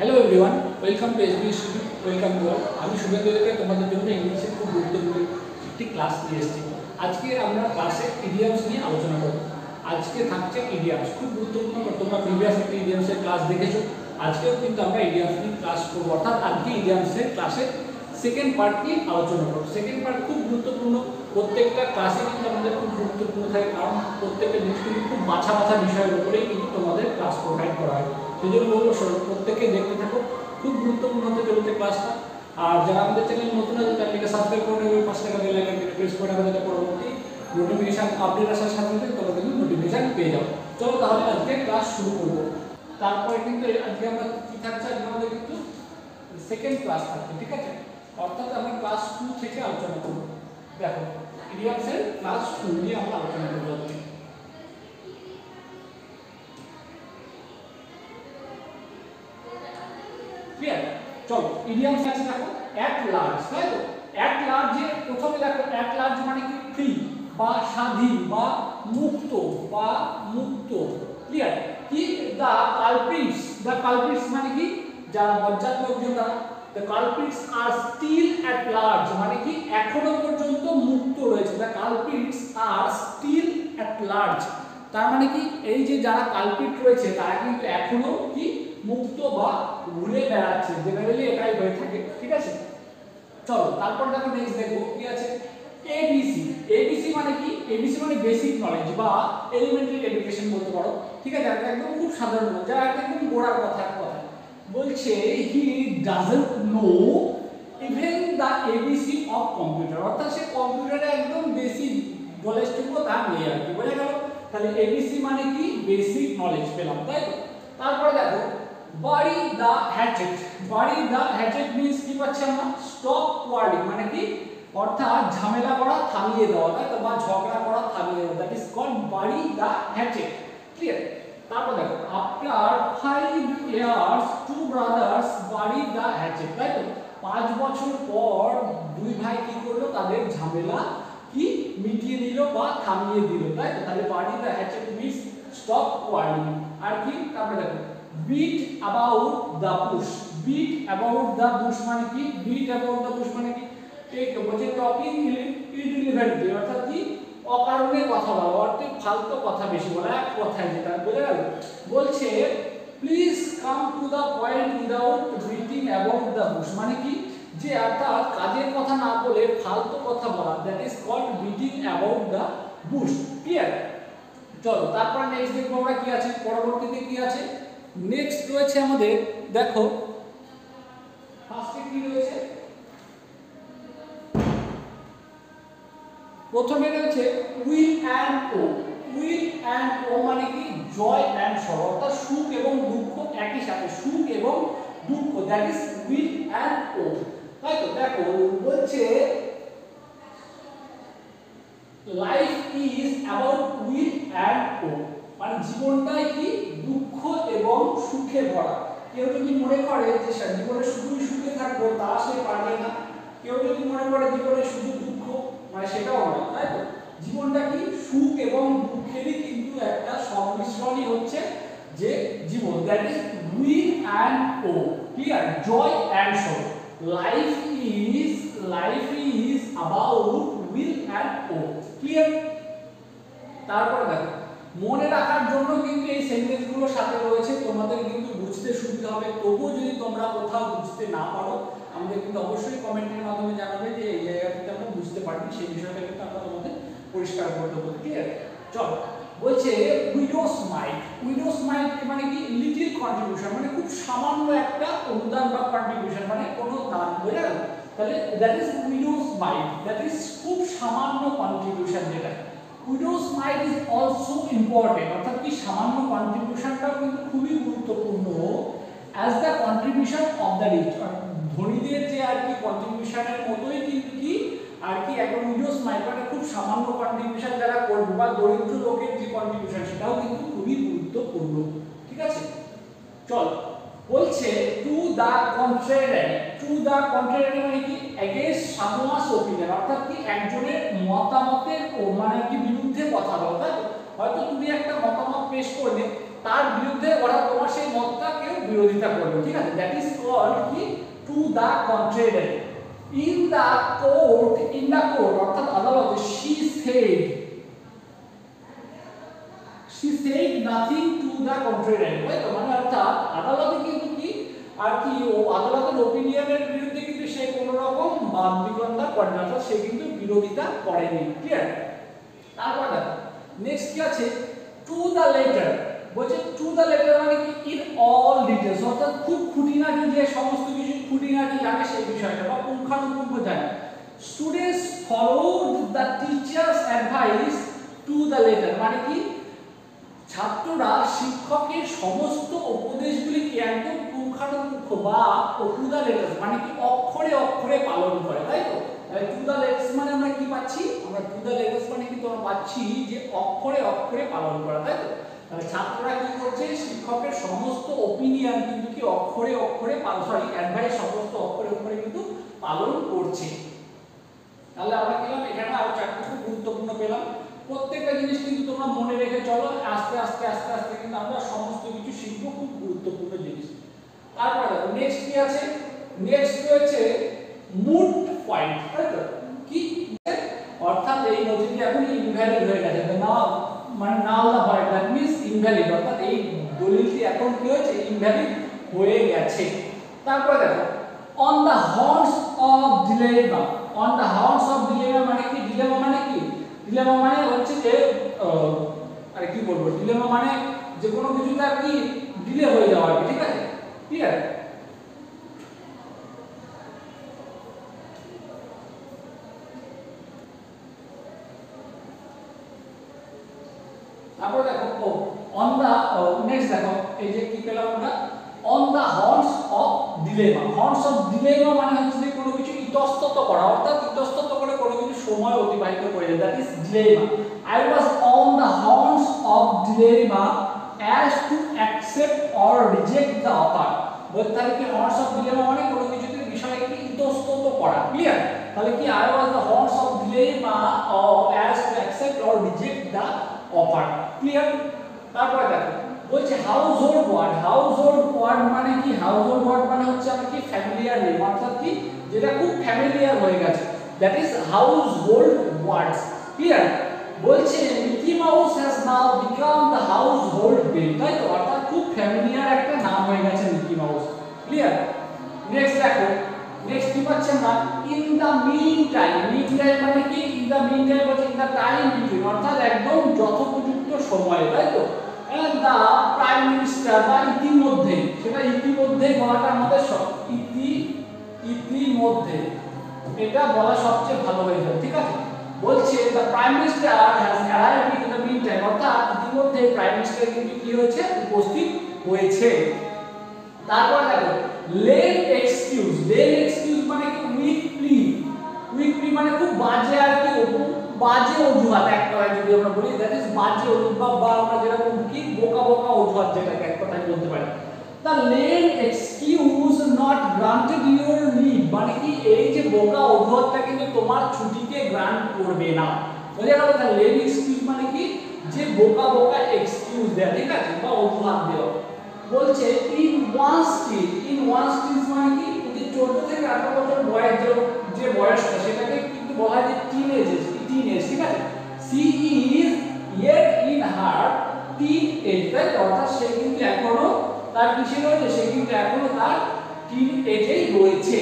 Hello everyone, welcome to SB studio. Welcome to all. আমি শুভেন্দুকে তোমাদের জন্য ইংলিশের খুব গুরুত্বপূর্ণ একটি ক্লাস নিয়ে এসেছি। আজকে আমরা ক্লাসে ইডিয়ামস নিয়ে আলোচনা করব। আজকে থাকছে ইডিয়ামস, খুব গুরুত্বপূর্ণ। তোমরা প্রিভিয়াস একটা ইডিয়ামসের ক্লাস দেখেছো, আজকেও কিন্তু আমরা ইডিয়ামস নিয়ে ক্লাস করবো। অর্থাৎ আজকে ইডিয়ামসের ক্লাসের সেকেন্ড পার্ট নিয়ে আলোচনা করবো। সেকেন্ড পার্ট খুব গুরুত্বপূর্ণ, প্রত্যেকটা ক্লাসে কিন্তু আমাদের খুব গুরুত্বপূর্ণ থাকে, কারণ প্রত্যেকটা জিনিস কিন্তু খুব বাছা বাছা বিষয়ের উপরেই কিন্তু তোমাদের ক্লাস প্রোভাইড করা হয়। সেই জন্য বলবো প্রত্যেকে দেখতে থাকো, খুব গুরুত্বপূর্ণ হতে চলেছে ক্লাসটা। আর যারা আমাদের চ্যানেল নতুন আছে চ্যানেলকে সাবস্ক্রাইব করে নেবে, পাশে থাকা বেল আইকনটি প্রেস করে রাখবে যাতে পরবর্তী নোটিফিকেশন আপডেট আসার সাথে সাথে তোমরা কিন্তু নোটিফিকেশন পেয়ে যাও। চলো তাহলে আজকে ক্লাস শুরু করবো। তারপরে কিন্তু আজকে আমরা কি থাকছে, আজকে আমাদের কিন্তু সেকেন্ড ক্লাস থাকছে, ঠিক আছে? অর্থাৎ আমরা ক্লাস 2 থেকে আলোচনা করব। দেখো, ইডিয়ামসের ক্লাস 2 নিয়ে আমরা আলোচনা করব। ক্লিয়ার? চলো, ইডিয়ামস আছে দেখো, অ্যাট লার্জ, তাই তো? অ্যাট লার্জে প্রথমে দেখো, অ্যাট লার্জ মানে কি? ফ্রি বা স্বাধীন বা মুক্ত বা মুক্ত। ক্লিয়ার? কি? দ্য কালপ্রিটস মানে কি? যারা বজ্জাত লোকজন তারা, the culprits are still at large মানে কি? এখনো পর্যন্ত মুক্ত রয়েছে। the culprits are still at large তার মানে কি? এই যে যারা কালপ্রিট রয়েছে তারা কিন্তু এখনো কি? মুক্ত বা ঘুরে বেড়াচ্ছে। জেনারেলি এটাই হয়ে থাকে, ঠিক আছে? চলো তারপর দেখো, নেক্সট দেখো কি আছে। এবিসি মানে কি? এবিসি মানে বেসিক নলেজ বা এলিমেন্টারি এডুকেশন বলতে পারো, ঠিক আছে? একদম খুব সাধারণ, যা একদম গোড়ার কথা বলছে। He doesn't know even the ABC of computer, অর্থাৎ সে কম্পিউটারে একদম বেসিক নলেজটুকু তার নেই আর কি। বোঝা গেল? তাহলে এবিসি মানে কি? বেসিক নলেজ পেলাম, তাই তো? তারপরে দেখো, বাড়ি দ্য হ্যাচেট মিন্স কি পাচ্ছি আমরা? স্টপ কোয়ার্ডিং মানে কি? অর্থাৎ ঝামেলা করা থামিয়ে দেওয়া, তাই তো? বা ঝগড়া করা থামিয়ে দেওয়া, দ্যাট ইজ কল্ড বাড়ি দ্য হ্যাচেট। ক্লিয়ার? তারপর দেখো, after 5 years 2 brothers buried the hatchet, তাই তো? 5 বছর পর দুই ভাই কি করলো? তাদের ঝামেলা কি মিটিয়ে দিল বা থামিয়ে দিল, তাই তো? তাহলে বাড়ি দ্য হ্যাচেট মিন্স স্টপ কোয়ার্ডিং। আর কি? তারপরে দেখো, বিট অ্যাবাউট দ্য বুশ মানে কি? বিট অ্যাবাউট দ্য বুশ মানে কি? টেক বলছে টকিং ইররিলেভেন্টলি, অর্থাৎ কি? অকারণে কথা বলা, অর্থাৎ ফালতু কথা বেশি বলা, এক কথায় যেটা। বোঝা গেল? বলছে please come to the point without beating about the bush মানে কি? যে অর্থাৎ কাজের কথা না বলে ফালতু কথা বলা, that is called beating about the bush. Clear? চলো তারপরে নেক্সট দেখবো আমরা কি আছে, পরবর্তীতে কি আছে। নেক্সট রয়েছে আমাদের, দেখো ফার্স্টে কি রয়েছে, প্রথমে রয়েছে উইল অ্যান্ড ও মানে কি? জয় অ্যান্ড সরো, অর্থাৎ সুখ এবং দুঃখ একই সাথে, সুখ এবং দুঃখ, that is weal and woe, তাই তো? দেখো বলছে life is about weal and woe মানে জীবনটাই কি? দুঃখ এবং সুখে ভরা। কেউ যদি মনে করে যে জীবনে শুধুই সুখে থাকবো, তা সে পারবে না। কেউ যদি মনে করে জীবনে শুধু দুঃখ, মানে সেটাও না, তাই তো? জীবনটা কি? সুখ এবং দুঃখেরই কিন্তু একটা সংমিশ্রণই হচ্ছে যে জীবন, that is weal and woe. Clear? Joy and sorrow, life is about weal and woe. Clear? তারপর দেখো, মনে রাখার জন্য কিন্তু এই সেন্টেন্সগুলোর সাথে রয়েছে, তোমাদের কিন্তু বুঝতে সুবিধা হবে। তবুও যদি তোমরা কোথাও বুঝতে না পারো, আমাদের কিন্তু অবশ্যই কমেন্টের মাধ্যমে জানাবে যে এই জায়গাটিতে আমরা বুঝতে পারিনি, সেই বিষয়টা কিন্তু আমরা তোমাদের পরিষ্কার করে দেবো। ক্লিয়ার? চলো, বলছে উইডোস মাইট মানে কি? লিটিল কন্ট্রিবিউশন মানে খুব সামান্য একটা অনুদান বা কন্ট্রিবিউশন মানে কোনো দান। বোঝা গেল? তাহলে that is widow's mite, that is খুব সামান্য কন্ট্রিবিউশন। যেটা widow's mite is also important, অর্থাৎ কি? সামান্য কন্ট্রিবিউশনটাও কিন্তু খুবই গুরুত্বপূর্ণ as the contribution of the rich, ধনীদের যে আর কি কন্ট্রিবিউশনের মতোই কিন্তু কি আর কি একদম উইডোস মাইট মানে খুব সামান্য কন্ট্রিবিউশন যারা করবে বা দরিদ্র লোকের যে কন্ট্রিবিউশন সেটাও কিন্তু খুবই গুরুত্বপূর্ণ, ঠিক আছে? চল, বলছে টু দ্য কন্ট্রারি মানে কি? এগেইনস্ট সামওয়ানস ওপিনিয়ন, অর্থাৎ কি? একজনের মতামতের মানে কি বিরুদ্ধে কথা বলা, তাই তো? হয়তো তুমি একটা মতামত পেশ করলে, তার বিরুদ্ধে ওরা তোমার সেই মতটা কেউ বিরোধিতা করবে, ঠিক আছে, দ্যাট ইজ কল্ড কি to the contrary. In the court, in the court অর্থাৎ আদালতে she said nothing to the contrary, তাই তো, মানে অর্থাৎ আদালতে কিন্তু কি আর কি ও আদালতের ওপিনিয়নের বিরুদ্ধে কিন্তু সে কোনো রকম বাদ বিতণ্ডা করে না, অর্থাৎ সে কিন্তু বিরোধিতা করেনি, ক্লিয়ার। তারপর দেখো নেক্সট কি আছে, টু দা লেটার, বলছে টু দা লেটার মানে কি ইন অল ডিটেইলস, অর্থাৎ খুব খুঁটিনাটি যে সমস্ত কিছু খুঁটিনাটি জানে সেই বিষয়টা বা পুঙ্খানুপুঙ্খ জানে। Students followed the teacher's advice to the letter মানে কি ছাত্ররা শিক্ষকের সমস্ত উপদেশগুলিকে একদম পুঙ্খানুপুঙ্খ বা টু দা লেটার মানে কি অক্ষরে অক্ষরে পালন করে, তাই তো। টু দা লেটার্স মানে আমরা কি পাচ্ছি, আমরা টু দা লেটার্স মানে কিন্তু আমরা পাচ্ছি যে অক্ষরে অক্ষরে পালন করা, তাই তো। তাহলে ছাত্ররা কি করছে, শিক্ষকের সমস্ত ওপিনিয়ন কিন্তু কি অক্ষরে অক্ষরে অ্যাডভাইস সমস্ত অক্ষরে অক্ষরে কিন্তু পালন করছে। তাহলে আমরা পেলাম এখানে আরো চারটি খুব গুরুত্বপূর্ণ পেলাম। প্রত্যেকটা জিনিস কিন্তু তোমরা মনে রেখে চলো, আস্তে আস্তে আস্তে আস্তে কিন্তু আমরা সমস্ত কিছু শিখবো, খুব গুরুত্বপূর্ণ জিনিস। তারপরে দেখো নেক্সট কি আছে, নেক্সট রয়েছে মুড পয়েন্ট, তাই তো, কি অর্থাৎ এই নথিটি এখন ইনভ্যালিড হয়ে গেছে, না মানে নাল দা হয়, দ্যাট মিন্স ইনভ্যালিড, অর্থাৎ এই দলিলটি এখন কি হয়েছে, ইনভ্যালিড হয়ে গেছে। তারপরে দেখো on the horns of dilemma, on the horns of dilemma মানে কি, ডিলেমা মানে কি, ডিলেমা মানে হচ্ছে যে আরে কি বলবো, ডিলেমা মানে যে কোনো কিছুতে আর কি ডিলে হয়ে যাওয়া, ঠিক আছে, ক্লিয়ার। তারপর দেখো অন দা নেক্সট দেখো এই যে কি পেলাম আমরা, on the horns of dilemma, horns of dilemma মানে হচ্ছে যে কোনো কিছু ইতস্তত করা, অর্থাৎ ইতস্তত করে কোনো কিছু সময় অতিবাহিত করে, that is dilemma. I was on the horns of dilemma as to accept or reject the offer, বলতে তাহলে কি হর্নস অফ ডিলেমা মানে কোনো কিছুতে বিষয়কে ইতস্তত করা, ক্লিয়ার। তাহলে কি I was the horns of dilemma as to accept or reject the offer, clear. তারপরে দেখো বলছে হাউসহোল্ড ওয়ার্ড, হাউসহোল্ড ওয়ার্ড মানে কি, হাউসহোল্ড ওয়ার্ড মানে হচ্ছে আমরা কি ফ্যামিলিয়ার নেম, অর্থাৎ কি যেটা খুব ফ্যামিলিয়ার হয়ে গেছে, that is household words, clear. বলছে Mickey Mouse has now become the household name, তাই তো, অর্থাৎ খুব ফ্যামিলিয়ার একটা নাম হয়ে গেছে মিকি মাউস, ক্লিয়ার। নেক্সট দেখো নেক্সট কি পাচ্ছি আমরা, in the mean time, mean time মানে কি, ইন দা মিন টাইম হচ্ছে ইন দা টাইম বিটুইন, অর্থাৎ একদম যথোপযুক্ত সময়ে, তাই তো। এন্ড দা প্রাইম মিনিস্টার বা ইতিমধ্যে, সেটা ইতিমধ্যে বলাটা আমাদের ইতিমধ্যে এটা বলা সবচেয়ে ভালো হয়ে যাবে, ঠিক আছে। বলছে the prime minister has arrived in the mean time, অর্থাৎ ইতিমধ্যে প্রাইম মিনিস্টার কিন্তু কি হয়েছে, উপস্থিত হয়েছে। তারপর দেখো লেম এক্সকিউজ, লেম এক্সকিউজ মানে কি উইক প্লি, উইক প্লি মানে খুব বাজে আর কি বাজে অজুহাত, এক কথায় যদি আমরা বলি দ্যাট ইজ বাজে অজুহাত বা আমরা যেরকম কি বোকা বোকা অজুহাত যেটাকে এক কথায় বলতে পারি। The lame excuse not granted your leave মানে কি এই যে বোকা অজুহাতটা কিন্তু তোমার ছুটিকে গ্রান্ট করবে না, বুঝে গেল। দ্য লেম এক্সকিউজ মানে কি যে বোকা বোকা এক্সকিউজ দেয়া, ঠিক আছে, বা অজুহাত দেওয়া। বলছে in one still, in one still মানে কি যে 14 থেকে 18 বছর বয়স যে বয়সটা সেটাকে কিন্তু বলা হয় যে টিনেজ, টিনেজ, ঠিক আছে। She is yet in her teen age, তাই অর্থাৎ সে কিন্তু এখনো তার কিসে রয়েছে, সে কিন্তু এখনো তার টিন এজেই রয়েছে।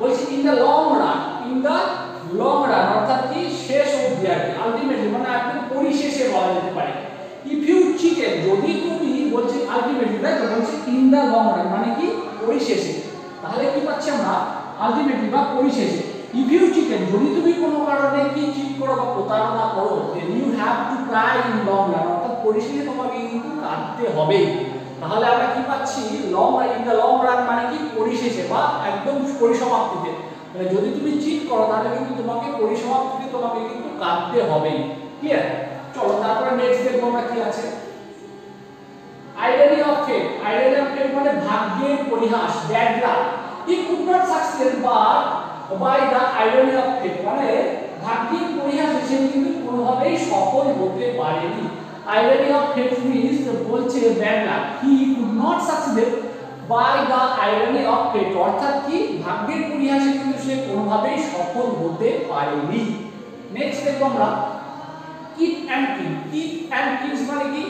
বলছে in the long run, in the long run অর্থাৎ কি শেষ অবধি আর কি, আলটিমেটলি মানে একদম পরিশেষে বলা যেতে পারে। ইফ ইউ চিটেড যদি তুমি, বলছে আলটিমেটলি, তাই তো, বলছে ইন দা লং রান মানে কি পরিশেষে, তাহলে কি পাচ্ছি আমরা আলটিমেটলি বা পরিশেষে। ইফ ইউ চিটেড যদি তুমি কোনো কারণে কি চিট করো বা প্রতারণা করো, then you have to cry in long run অর্থাৎ পরিশেষে তোমাকে কিন্তু কাঁদতে হবে। তাহলে আমরা কি পাচ্ছি, long run, in the long run মানে কি পরিশেষে বা একদম পরিসমাপ্তিতে, মানে যদি তুমি চিট করো তাহলে কিন্তু তোমাকে পরিসমাপ্তিতে তোমাকে কিন্তু কাঁদতে হবে, ক্লিয়ার। চলো তারপরে নেক্সট দেখবো আমরা কি আছে, irony of fate, irony of fate মানে ভাগ্যের পরিহাস, bad luck. He could not success but by the irony of fate মানে ভাগ্যের পরিহাসে সে কিন্তু কোনোভাবেই সফল হতে পারেনি। irony of fate means বলছে bad luck, he could not succeed by the irony of fate, অর্থাৎ কি ভাগ্যের পরিহাসে কিন্তু সে কোনোভাবেই সফল হতে পারেনি। নেক্সট দেখো আমরা kith and kin. Kith and kins মানে কি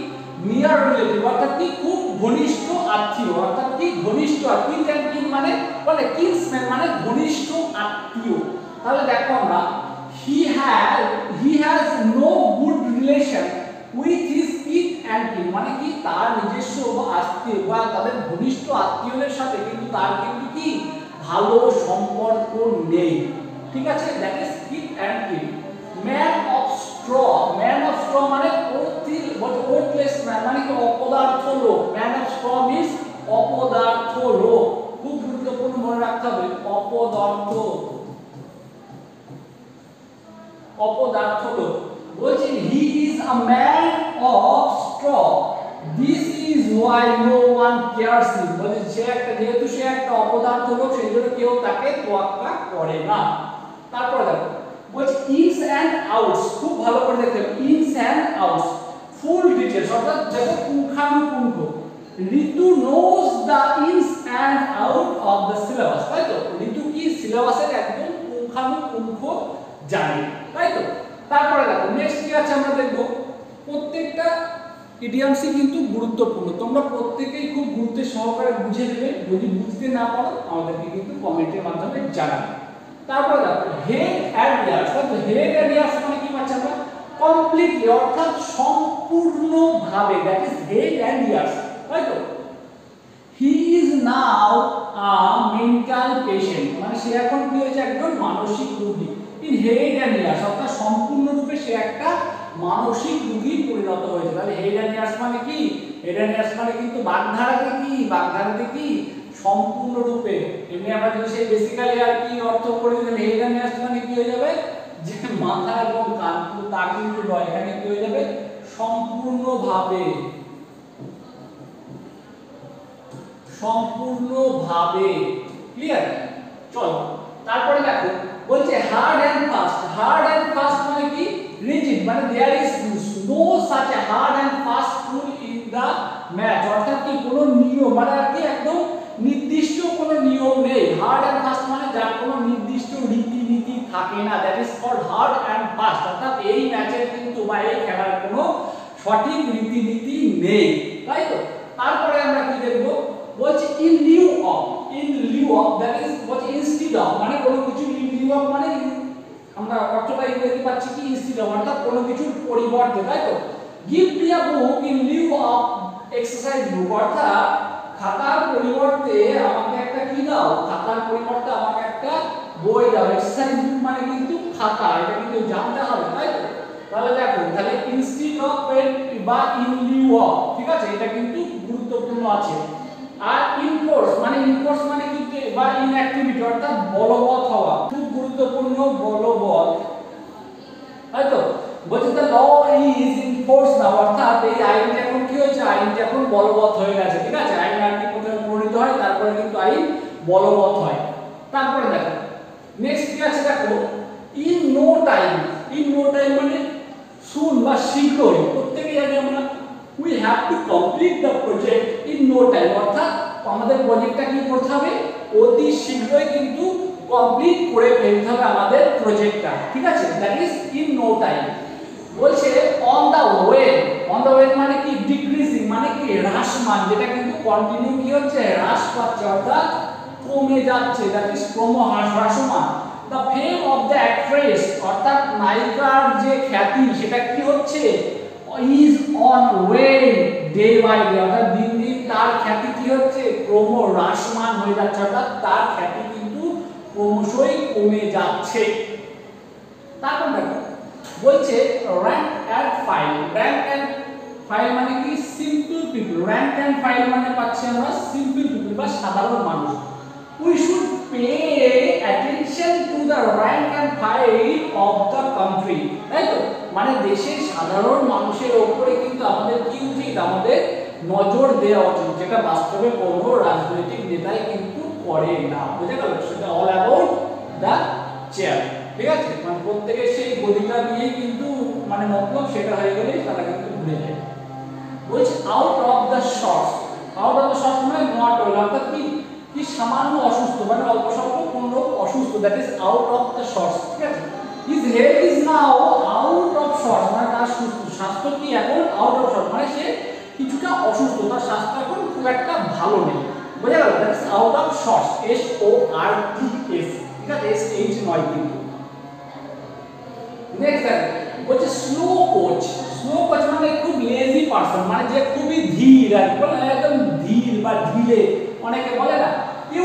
নিয়ার রিলেটিভ, অর্থাৎ কি খুব ঘনিষ্ঠ আত্মীয়, অর্থাৎ কি ঘনিষ্ঠ। আর কিট অ্যান্ড কিন মানে বলে কিনসম্যান মানে ঘনিষ্ঠ আত্মীয়। তাহলে দেখো আমরা he has no good relation with his kith and kin, মানে কি তার নিজস্ব আত্মীয় বা তাদের ঘনিষ্ঠ আত্মীয়দের সাথে কিন্তু তার কিন্তু কি ভালো সম্পর্ক নেই। ঠিক আছে, that is kith and kin। Man of straw মানে ওর্থলেস ম্যান মানে কি অপদার্থ লোক। ম্যান অফ স্ট্র মিন্স অপদার্থ লোক, খুব গুরুত্বপূর্ণ মনে রাখতে হবে অপদার্থ লোক। বলছি he is a man of straw, this is why no one cares him, বলছে সে একটা যেহেতু সে একটা অপদার্থ লোক সেই জন্য কেউ তাকে তোয়াক্কা করে না। তারপর দেখো বলছে ইনস এন্ড আউটস, খুব ভালো করে দেখতে হবে ins and outs full details, অর্থাৎ দেখো পুঙ্খানুপুঙ্খ। Ritu knows the ins and out of the syllabus, তাই তো ঋতু কি সিলেবাসের একদম পুঙ্খানুপুঙ্খ জানে, তাই তো। তারপরে দেখো নেক্সট কি আছে আমরা দেখব, প্রত্যেকটা ইডিয়ামসই কিন্তু গুরুত্বপূর্ণ, তোমরা প্রত্যেকেই খুব গুরুত্বের সহকারে বুঝে নেবে। যদি বুঝতে না পারো আমাদেরকে কিন্তু কমেন্টের মাধ্যমে জানাবে। তারপরে দেখো হেড অ্যান্ড ইয়ার্স, তো হেড অ্যান্ড ইয়ার্স মানে কি পাচ্ছি আমরা কমপ্লিটলি, অর্থাৎ সম্পূর্ণভাবে, that is head and years, তাই তো। He is now a mental patient, মানে সে এখন কি হয়েছে একজন মানসিক রোগী। ইন হেড অ্যান্ড ইয়ার্স অর্থাৎ সম্পূর্ণরূপে সে একটা মানসিক রোগী পরিণত হয়েছে। তাহলে হেড অ্যান্ড ইয়ার্স মানে কি, হেড অ্যান্ড ইয়ার্স মানে কিন্তু বাগধারাতে কি সম্পূর্ণরূপে। এমনি আমরা যদি সেই বেসিক্যালি আর কি অর্থ করে দিলে হেড অ্যান্ড ইয়ার্স মানে কি হয়ে যাবে যে মাথা এবং কান, তা কিন্তু নয়, এখানে কি হয়ে যাবে সম্পূর্ণভাবে ক্লিয়ার। চলো তারপরে দেখো বলছে হার্ড এন্ড ফাস্ট মানে কি রিজিড, মানে there is no such a hard and fast rule in the match, অর্থাৎ কি কোনো নিয়ম মানে আর কি একদম নির্দিষ্ট কোনো নিয়ম নেই। হার্ড এন্ড ফাস্ট মানে যার কোনো নির্দিষ্ট রীতিনীতি থাকে না, that is called hard and fast, অর্থাৎ এই ম্যাচের কিন্তু বা এই খেলার কোনো সঠিক রীতিনীতি নেই, তাই তো। তারপরে আমরা কি দেখব বলছে in Liu of that is বলছে ইনস্টিড অফ, মানে কোনো কিছু ইন লিউ অফ মানে আমরা অর্থটা ইংরেজি পাচ্ছি কি ইনস্টিড অফ, অর্থাৎ কোনো কিছুর পরিবর্তে, তাই তো। Give me a book in Liu of exercise বুক, অর্থাৎ খাতার পরিবর্তে আমাকে একটা কি দাও, খাতার পরিবর্তে আমাকে একটা বই দাও। এক্সারসাইজ বুক মানে কিন্তু খাতা, এটা কিন্তু জানতে হবে, তাই তো। তাহলে দেখো তাহলে ইনস্টিড অফ বা ইন লিউ অফ, ঠিক আছে, এটা কিন্তু গুরুত্বপূর্ণ আছে। আর ইনফোর্স মানে কিন্তু বা ইনঅ্যাক্টিভিটি অর্থাৎ বলবৎ হওয়া, খুব গুরুত্বপূর্ণ বলবৎ, তাই তো। বলছে the law is in force now, অর্থাৎ এই আইন এখন কি হয়েছে, আইন এখন বলবৎ হয়ে গেছে, ঠিক আছে। আইন আর কি প্রথমে প্রণীত হয় তারপরে কিন্তু আইন বলবৎ হয়। তারপরে দেখো নেক্সট কি আছে দেখো ইন নো টাইম মানে সুন বা শীঘ্রই, প্রত্যেকেই জানি আমরা we have to complete the project in no time, অর্থাৎ আমাদের প্রজেক্টটা কি করতে হবে অতি শীঘ্রই কিন্তু কমপ্লিট করে ফেলতে হবে আমাদের প্রজেক্টটা, ঠিক আছে, that is in no time. বলছে অন দা ওয়ে মানে কি ডিক্রিজিং মানে কি হ্রাসমান, যেটা কিন্তু কন্টিনিউ কি হচ্ছে হ্রাস পাচ্ছে, অর্থাৎ কমে যাচ্ছে, দ্যাট ইজ হ্রাসমান। The fame of the actress অর্থাৎ নায়িকার যে খ্যাতি সেটা কি হচ্ছে is on wane day by day, অর্থাৎ দিন দিন তার খ্যাতি কি হচ্ছে ক্রমহ্রাসমান হয়ে যাচ্ছে, অর্থাৎ তার খ্যাতি কিন্তু ক্রমশই কমে যাচ্ছে। তারপর দেখো বলছে rank and file মানে কি simple people, rank and file মানে পাচ্ছি আমরা সিম্পল পিপল বা সাধারণ মানুষ। we should pay attention to the rank and file of the country, তাই তো, মানে দেশের সাধারণ মানুষের উপরে কিন্তু আমাদের কি উচিত, আমাদের নজর দেওয়া উচিত, যেটা বাস্তবে কোনো রাজনৈতিক নেতাই কিন্তু করে না, বুঝে গেল। সেটা অল অ্যাবাউট দ্য চেয়ার, ঠিক আছে, মানে প্রত্যেকের সেই গদিটা নিয়েই কিন্তু মানে মতলব সেটা হয়ে গেলেই তারা কিন্তু ভুলে যায়। বলছে out of the sorts, out of the sorts মানে নট ওয়েল, অর্থাৎ কি কি সামান্য অসুস্থ, মানে অল্প স্বল্প কোন অসুস্থ, that is out of the sorts, ঠিক আছে। His health is now out of sorts, মানে তার স্বাস্থ্য কি এখন আউট অফ শর্টস, মানে সে কিছুটা অসুস্থ, তার স্বাস্থ্য এখন খুব একটা ভালো নেই, বোঝা গেল, that is out of sorts, S O R T S, ঠিক আছে, এস এইচ নয় কিন্তু। নেক্সট বলছে স্লো কোচ, স্লো কোচ মানে খুব লেজি পারসন, মানে যে খুবই ধীর, একদম ধীর বা ঢিলে অনেকে বলে না, you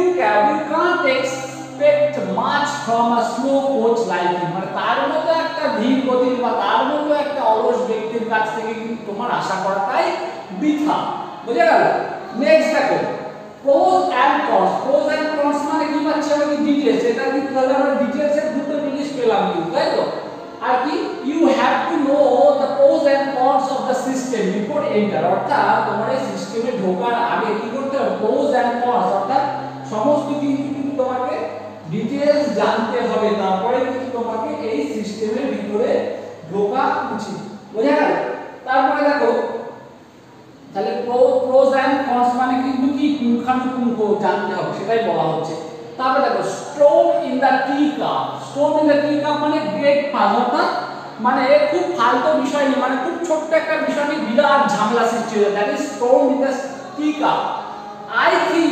can't expect much from a slow coach like him, মানে তার মতো একটা ধীর গতির বা তার মতো একটা অলস ব্যক্তির কাছ থেকে কিন্তু তোমার আশা করাটাই বৃথা, বুঝে গেল। নেক্সট দেখো pros and cons, pros and cons মানে কি পাচ্ছি আমরা কি ডিটেইলস, এটা কিন্তু তাহলে আমরা ডিটেইলস এর দুটো জিনিস পেলাম কিন্তু, তাই তো। আর কি you have to know the pros and cons of the system before enter, অর্থাৎ তোমার এই সিস্টেমে ঢোকার আগে কি করতে হবে, প্রোজ এন্ড কনস অর্থাৎ সমস্ত কিন্তু তোমাকে ডিটেইলস জানতে হবে, তারপরে কিন্তু তোমাকে এই সিস্টেমের ভিতরে ঢোকা উচিত, বোঝা গেল। তারপরে দেখো তাহলে প্রোজ এন্ড কনস মানে কিন্তু কি পুঙ্খানুপুঙ্খ জানতে হবে, সেটাই বলা হচ্ছে। তারপরে দেখো stone in the tea cup, stone in the tea cup মানে গ্রেট পাস, অর্থাৎ মানে খুব ফালতু বিষয় নেই, মানে খুব ছোট্ট একটা বিষয় নিয়ে বিরাট ঝামেলা সৃষ্টি হয়ে যায়, that is stone in the tea cup. I think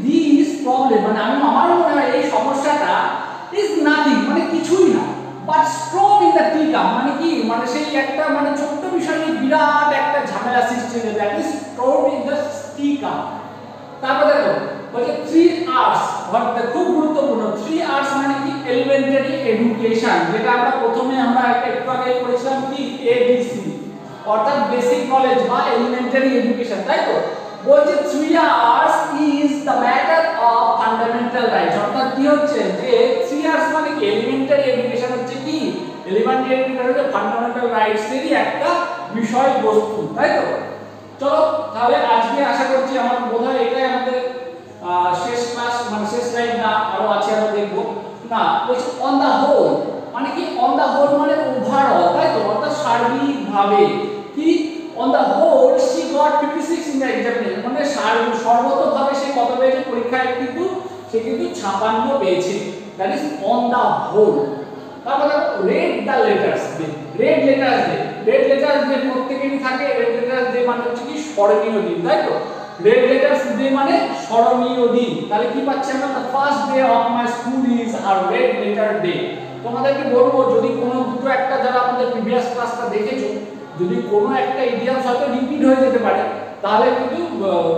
this problem, মানে আমার মনে হয় এই সমস্যাটা ইজ নাথিং, মানে কিছুই না, but stone in the tea cup মানে কি, মানে সেই একটা মানে ছোট্ট বিষয় নিয়ে বিরাট একটা ঝামেলা সৃষ্টি হয়ে যায়, that is stone in the tea cup. তারপর দেখো বলছে 3 আওয়ার্স, অর্থাৎ খুব গুরুত্বপূর্ণ, 3 আওয়ার্স মানে কি এলিমেন্টারি এডুকেশন, যেটা আমরা প্রথমে আমরা একটু আগে পড়েছিলাম কি এবিসি, অর্থাৎ বেসিক নলেজ বা এলিমেন্টারি এডুকেশন, তাই তো। বলছে 3 hours is the matter of fundamental rights, অর্থাৎ কি হচ্ছে যে 3 আওয়ার্স মানে কি এলিমেন্টারি এডুকেশন হচ্ছে কি, এলিমেন্টারি এডুকেশন হচ্ছে ফান্ডামেন্টাল রাইটস এরই একটা বিষয়বস্তু, তাই তো। চলো তাহলে আজকে আশা করছি আমার বোধহয় এটাই আমাদের শেষ ক্লাস, মানে শেষ লাইন না, আরো আছে আমরা দেখব না। বলছি অন দা হোল মানে কি, অন দা হোল মানে ওভারঅল, তাই তো, অর্থাৎ সার্বিকভাবে কি, on the whole she got 56 in the examination, মানে সর্বতভাবে সে কত পেয়েছে পরীক্ষায়, কিন্তু সে কিন্তু 56 পেয়েছে, that is on the whole. তারপরে red the letters day, red letters day, red letters day প্রত্যেকেরই থাকে, রেড লেটার্স ডে মানে হচ্ছে কি স্মরণীয় দিন, তাই তো। রেড লেটার্স ডে মানে স্মরণীয় দিন, তাহলে কি পাচ্ছি আমরা, the first day of my school is a red letter day. তোমাদেরকে বলবো যদি কোনো দুটো একটা যারা আমাদের প্রিভিয়াস ক্লাসটা দেখেছো, যদি কোনো একটা ইডিয়ামস হয়তো রিপিট হয়ে যেতে পারে, তাহলে কিন্তু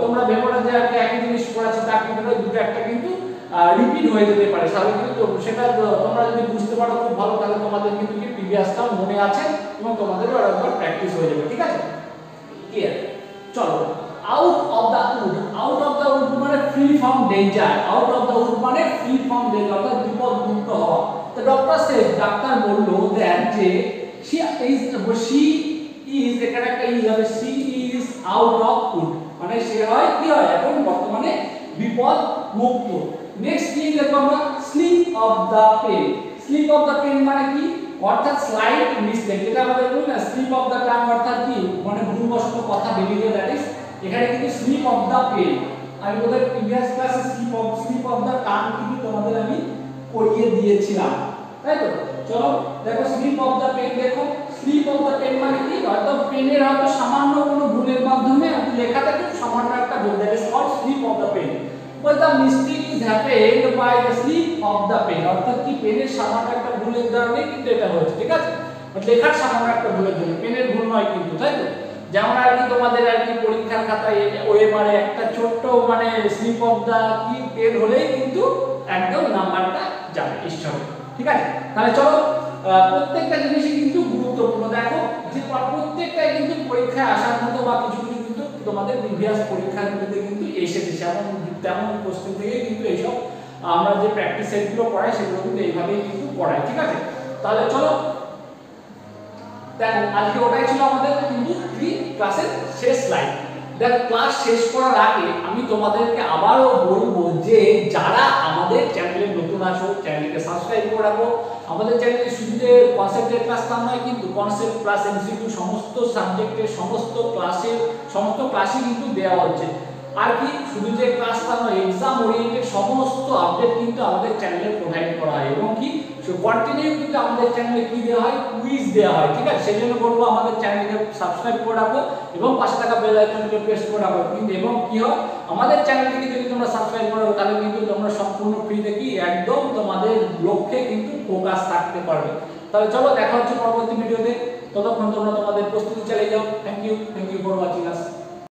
তোমরা ভেবো না যে একই জিনিস পড়াচ্ছি, তার কিন্তু দুটো একটা কিন্তু রিপিট হয়ে যেতে পারে, তাহলে কিন্তু সেটা তোমরা যদি বুঝতে পারো খুব ভালো, তাহলে তোমাদের কিন্তু কি প্রিভিয়াসটা মনে আছে এবং তোমাদেরও আরেকবার প্র্যাকটিস হয়ে যাবে, ঠিক আছে, ক্লিয়ার। চলো out of the wood, out of the wood মানে free from danger, out of the wood মানে ফ্রি ফ্রম ডেঞ্জার, অর্থাৎ বিপদ মুক্ত হওয়া। তো ডক্টর সেড, ডাক্তার বললো দ্যাট যে she is এখানে একটা ইজ হবে, she is out of wood, মানে সে হয় কি হয় এখন বর্তমানে বিপদ মুক্ত। নেক্সট কি দেখো আমরা, slip of the pen, slip of the pen মানে কি, অর্থাৎ স্লাইট মিস্টেক, যেটা আমাদের বলি না স্লিপ অফ দা টাং, অর্থাৎ কি মানে ভুলবশত কথা বেরিয়ে যায়, দ্যাট ইজ এখানে কিন্তু স্লিপ অফ দা পেন। আমি ওদের প্রিভিয়াস ক্লাসে স্লিপ অফ দা টাং কিন্তু তোমাদের আমি পড়িয়ে দিয়েছিলাম, তাই তো। চলো দেখো স্লিপ অফ দা পেন, দেখো স্লিপ অফ দা পেন মানে কি, হয়তো পেনের হয়তো সামান্য কোনো ভুলের মাধ্যমে লেখাটা কিন্তু সামান্য একটা ভুল, that is called slip of the pen. But the mistake is happened by the slip of the pen, অর্থাৎ কি পেনের সামান্য একটা ভুলের কারণে কিন্তু এটা হচ্ছে, ঠিক আছে, লেখার সামান্য একটা ভুলের জন্য, পেনের ভুল নয় কিন্তু, তাই তো। যেমন আর কি তোমাদের আর কি পরীক্ষার খাতায় ওয়েমারে একটা ছোট্ট মানে স্লিপ অফ দা কি পেন হলেই কিন্তু একদম নাম্বারটা যাবে ঈশ্বর, ঠিক আছে। তাহলে চলো প্রত্যেকটা জিনিসই কিন্তু গুরুত্বপূর্ণ, দেখো যে প্রত্যেকটাই কিন্তু পরীক্ষায় আসার মতো বা কিছু কিছু কিন্তু তোমাদের প্রিভিয়াস পরীক্ষাগুলোতে কিন্তু এসেছে, তেমন কোশ্চেন থেকে কিন্তু এইসব আমরা যে প্র্যাকটিস সেটগুলো করাই সেগুলো কিন্তু এইভাবেই কিন্তু পড়াই, ঠিক আছে। তাহলে চলো দেখো আজকে ওটাই ছিল আমাদের কিন্তু ক্লাসের শেষ লাইন। দেখ ক্লাস শেষ করার আগে আমি তোমাদেরকে আবারও বলবো যে যারা আমাদের চ্যানেলে নতুন আছো চ্যানেলকে সাবস্ক্রাইব করে রাখো। আমাদের চ্যানেলে শুধু যে কনসেপ্টের ক্লাস তা নয়, কিন্তু কনসেপ্ট প্লাস এমসিকিউ সমস্ত সাবজেক্টের সমস্ত ক্লাসই কিন্তু দেওয়া হচ্ছে। আর কি শুধু যে ক্লাস তা নয়, এক্সাম ওরিয়েন্টেড সমস্ত আপডেট কিন্তু আমাদের চ্যানেলে প্রোভাইড করা হয় এবং কি কন্টিনিউ কিন্তু আমাদের চ্যানেলে কি দেওয়া হয়, কুইজ দেওয়া হয়। ঠিক আছে, সেই জন্য বলবো আমাদের চ্যানেলকে সাবস্ক্রাইব করে রাখো এবং পাশে থাকা বেল আইকনটিকে প্রেস করে রাখো। কিন্তু এবং কি হয়, আমাদের চ্যানেলটিকে যদি তোমরা সাবস্ক্রাইব করো তাহলে কিন্তু তোমরা সম্পূর্ণ ফ্রিতে কি একদম তোমাদের লক্ষ্যে কিন্তু ফোকাস থাকতে পারবে। তাহলে চলো দেখা হচ্ছে পরবর্তী ভিডিওতে, ততক্ষণ তোমরা তোমাদের প্রস্তুতি চালিয়ে যাও। Thank you for watching us.